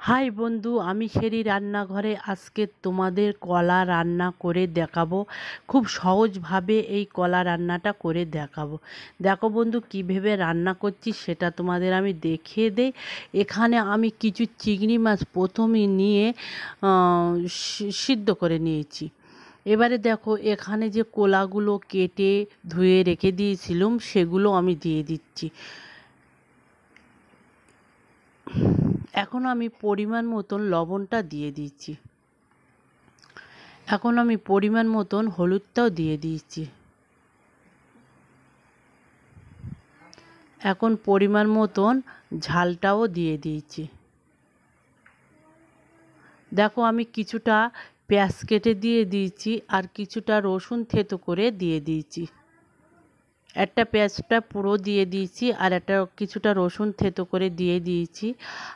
High বন্ধু, আমি শেরি রান্নাঘরে আজকে তোমাদের কলা রান্না করে দেখাবো। খুব সহজভাবে এই কলা রান্নাটা করে দেখাবো। দেখো বন্ধু, কীভাবে রান্না করছি সেটা তোমাদের আমি দেখিয়ে দেই। এখানে আমি কিছু চিংড়ি মাছ প্রথমে নিয়ে সিদ্ধ করে নিয়েছি। এবারে দেখো, এখানে যে কলাগুলো কেটে ধুয়ে রেখে দিয়েছিলাম সেগুলো আমি দিয়ে দিচ্ছি। এখন আমি পরিমাণ মতন লবণটা দিয়ে দিচ্ছি। এখন আমি পরিমাণ মতন হলুদটাও দিয়ে দিয়েছি। এখন পরিমাণ মতন ঝালটাও দিয়ে দিয়েছি। দেখো, আমি কিছুটা পেঁয়াজ কেটে দিয়ে দিয়েছি আর কিছুটা রসুন থেতো করে দিয়ে দিয়েছি। একটা পেঁয়াজটা পুরো দিয়ে দিয়েছি আর কিছুটা রসুন থেতো করে দিয়ে দিয়েছি।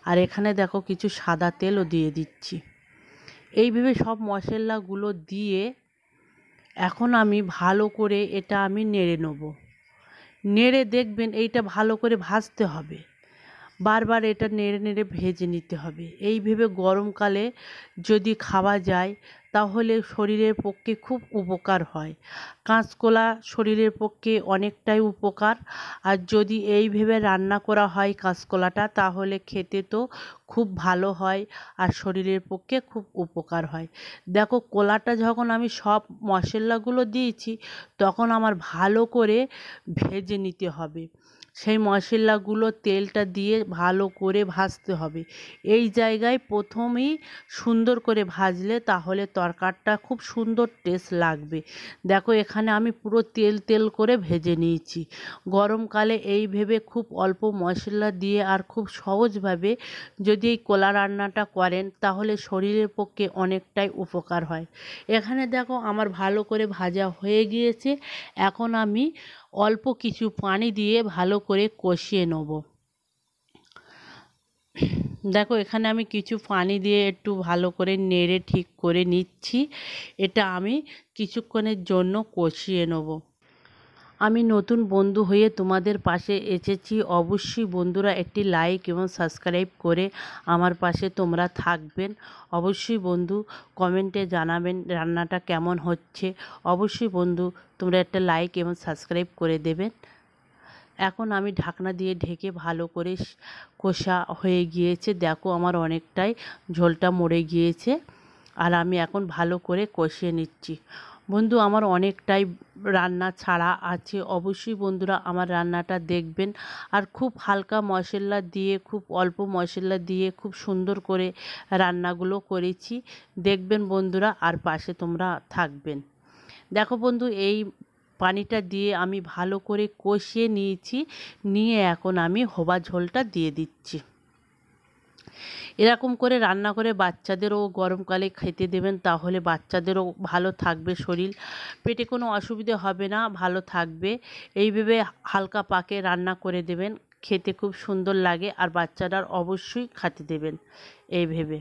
আর এখানে দেখো, কিছু সাদা তেলও দিয়ে দিচ্ছি। এইভাবে সব মশলাগুলো দিয়ে এখন আমি ভালো করে এটা আমি নেড়ে নেব। নেড়ে দেখবেন এইটা ভালো করে ভাজতে হবে, বারবার এটা নেড়ে নেড়ে ভেজে নিতে হবে। এইভাবে গরমকালে যদি খাওয়া যায় তাহলে শরীরের পক্ষে খুব উপকার হয়। কাঁচকলা শরীরের পক্ষে অনেকটাই উপকার। আর যদি এইভাবে রান্না করা হয় কাঁচকলাটা, তাহলে খেতে তো খুব ভালো হয় আর শরীরের পক্ষে খুব উপকার হয়। দেখো, কলাটা যখন আমি সব মশলাগুলো দিয়েছি তখন আমার ভালো করে ভেজে নিতে হবে। সেই মশলাগুলো তেলটা দিয়ে ভালো করে ভাজতে হবে। এই জায়গায় প্রথমেই সুন্দর করে ভাজলে তাহলে তরকারিটা খুব সুন্দর টেস্ট লাগবে। দেখো, এখানে আমি পুরো তেল তেল করে ভেজে নিয়েছি। গরমকালে এইভাবে খুব অল্প মশলা দিয়ে আর খুব সহজভাবে যদি এই কলা রান্নাটা করেন তাহলে শরীরের পক্ষে অনেকটাই উপকার হয়। এখানে দেখো, আমার ভালো করে ভাজা হয়ে গিয়েছে। এখন আমি অল্প কিছু পানি দিয়ে ভালো করে কষিয়ে নেব। দেখো, এখানে আমি কিছু পানি দিয়ে একটু ভালো করে নেড়ে ঠিক করে নিচ্ছি। এটা আমি কিছুক্ষণের জন্য কষিয়ে নেব। আমি নতুন বন্ধু হয়ে তোমাদের পাশে এসেছি। অবশ্যই বন্ধুরা একটি লাইক এবং সাবস্ক্রাইব করে আমার পাশে তোমরা থাকবেন। অবশ্যই বন্ধু কমেন্টে জানাবেন রান্নাটা কেমন হচ্ছে। অবশ্যই বন্ধু তোমরা একটা লাইক এবং সাবস্ক্রাইব করে দেবেন। এখন আমি ঢাকনা দিয়ে ঢেকে ভালো করে কষা হয়ে গিয়েছে। দেখো, আমার অনেকটাই ঝোলটা মরে গিয়েছে আর আমি এখন ভালো করে কষিয়ে নিচ্ছি। বন্ধু, আমার অনেকটাই রান্না ছাড়া আছে। অবশ্যই বন্ধুরা আমার রান্নাটা দেখবেন। আর খুব হালকা মশলা দিয়ে, খুব অল্প মশলা দিয়ে খুব সুন্দর করে রান্নাগুলো করেছি। দেখবেন বন্ধুরা আর পাশে তোমরা থাকবেন। দেখো বন্ধু, এই পানিটা দিয়ে আমি ভালো করে কষিয়ে নিয়েছি। নিয়ে এখন আমি হোবা ঝোলটা দিয়ে দিচ্ছি। এরকম করে রান্না করে বাচ্চাদেরও গরমকালে খেতে দেবেন, তাহলে বাচ্চাদেরও ভালো থাকবে শরীর, পেটে কোনো অসুবিধে হবে না, ভালো থাকবে। এইভাবে হালকা পাকে রান্না করে দেবেন, খেতে খুব সুন্দর লাগে আর বাচ্চাটার অবশ্যই খেতে দেবেন এই ভেবে।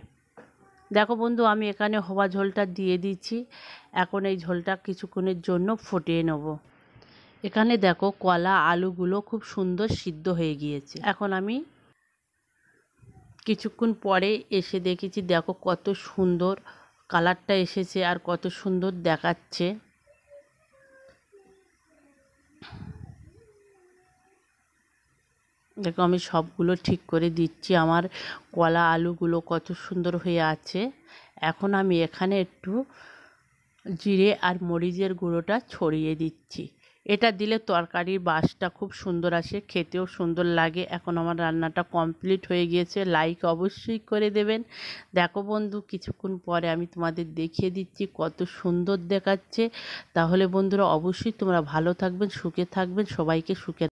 দেখো বন্ধু, আমি এখানে হোবা ঝোলটা দিয়ে দিচ্ছি। এখন এই ঝোলটা কিছুক্ষণের জন্য ফুটিয়ে নেব। এখানে দেখো, কলা আলুগুলো খুব সুন্দর সিদ্ধ হয়ে গিয়েছে। এখন আমি কিছুক্ষণ পরে এসে দেখেছি, দেখো কত সুন্দর কালারটা এসেছে আর কত সুন্দর দেখাচ্ছে। দেখো, আমি সবগুলো ঠিক করে দিচ্ছি। আমার কলা আলুগুলো কত সুন্দর হয়ে আছে। এখন আমি এখানে একটু জিরে আর মরিচের গুঁড়োটা ছড়িয়ে দিচ্ছি। এটা দিলে তরকারির বাসটা খুব সুন্দর আসে, খেতেও সুন্দর লাগে। এখন আমার রান্নাটা কমপ্লিট হয়ে গিয়েছে। লাইক অবশ্যই করে দেবেন। দেখো বন্ধু, কিছুক্ষণ পরে আমি তোমাদের দেখিয়ে দিচ্ছি কত সুন্দর দেখাচ্ছে। তাহলে বন্ধুরা অবশ্যই তোমরা ভালো থাকবেন, সুখে থাকবেন, সবাইকে সুখে